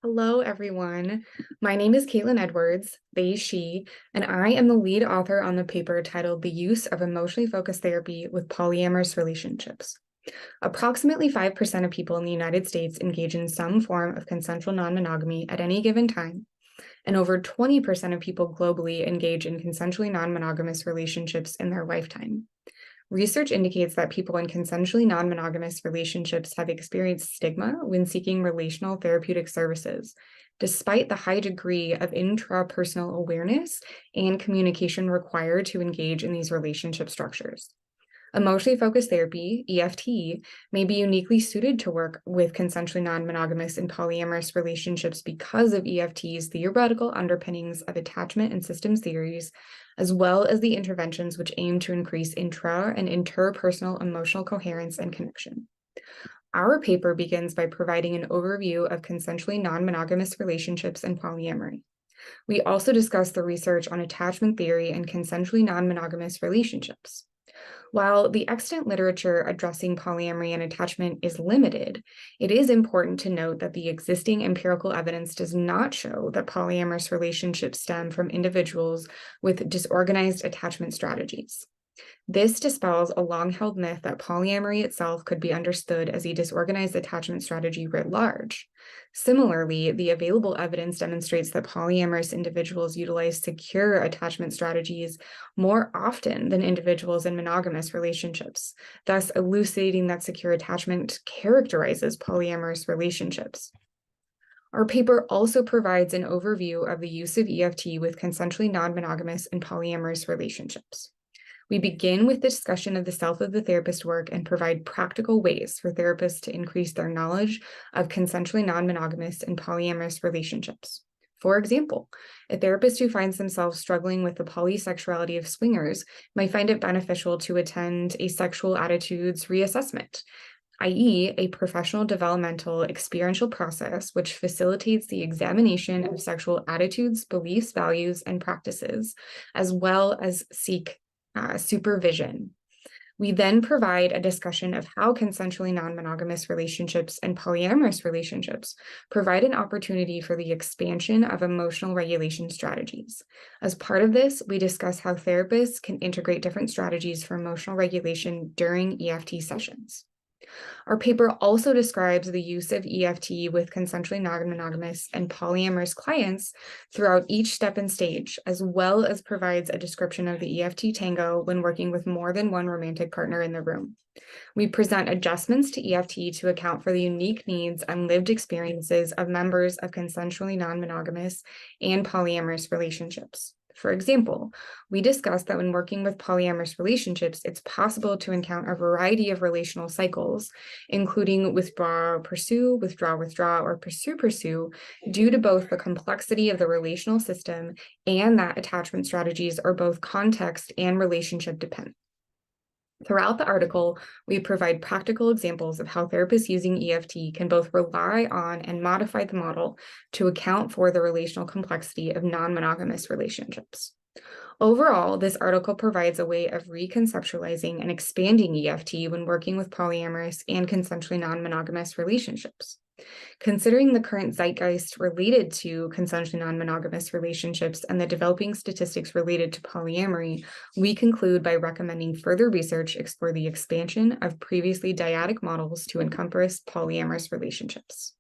Hello, everyone. My name is Caitlin Edwards, they, she, and I am the lead author on the paper titled The Use of Emotionally Focused Therapy with Polyamorous Relationships. Approximately 5% of people in the United States engage in some form of consensual non-monogamy at any given time, and over 20% of people globally engage in consensually non-monogamous relationships in their lifetime. Research indicates that people in consensually non-monogamous relationships have experienced stigma when seeking relational therapeutic services, despite the high degree of intrapersonal awareness and communication required to engage in these relationship structures. Emotionally focused therapy, EFT, may be uniquely suited to work with consensually non-monogamous and polyamorous relationships because of EFT's theoretical underpinnings of attachment and systems theories, as well as the interventions which aim to increase intra- and interpersonal emotional coherence and connection. Our paper begins by providing an overview of consensually non-monogamous relationships and polyamory. We also discuss the research on attachment theory and consensually non-monogamous relationships. While the extant literature addressing polyamory and attachment is limited, it is important to note that the existing empirical evidence does not show that polyamorous relationships stem from individuals with disorganized attachment strategies. This dispels a long-held myth that polyamory itself could be understood as a disorganized attachment strategy writ large. Similarly, the available evidence demonstrates that polyamorous individuals utilize secure attachment strategies more often than individuals in monogamous relationships, thus elucidating that secure attachment characterizes polyamorous relationships. Our paper also provides an overview of the use of EFT with consensually non-monogamous and polyamorous relationships. We begin with the discussion of the self of the therapist work and provide practical ways for therapists to increase their knowledge of consensually non-monogamous and polyamorous relationships. For example, a therapist who finds themselves struggling with the polysexuality of swingers might find it beneficial to attend a sexual attitudes reassessment, i.e., a professional developmental experiential process which facilitates the examination of sexual attitudes, beliefs, values, and practices, as well as seek supervision. We then provide a discussion of how consensually non-monogamous relationships and polyamorous relationships provide an opportunity for the expansion of emotional regulation strategies. As part of this, we discuss how therapists can integrate different strategies for emotional regulation during EFT sessions. Our paper also describes the use of EFT with consensually non-monogamous and polyamorous clients throughout each step and stage, as well as provides a description of the EFT Tango when working with more than one romantic partner in the room. We present adjustments to EFT to account for the unique needs and lived experiences of members of consensually non-monogamous and polyamorous relationships. For example, we discussed that when working with polyamorous relationships, it's possible to encounter a variety of relational cycles, including withdraw, pursue, withdraw, withdraw, or pursue, pursue, due to both the complexity of the relational system and that attachment strategies are both context and relationship dependent. Throughout the article, we provide practical examples of how therapists using EFT can both rely on and modify the model to account for the relational complexity of non-monogamous relationships. Overall, this article provides a way of reconceptualizing and expanding EFT when working with polyamorous and consensually non-monogamous relationships. Considering the current zeitgeist related to consensually non-monogamous relationships and the developing statistics related to polyamory, we conclude by recommending further research explore the expansion of previously dyadic models to encompass polyamorous relationships.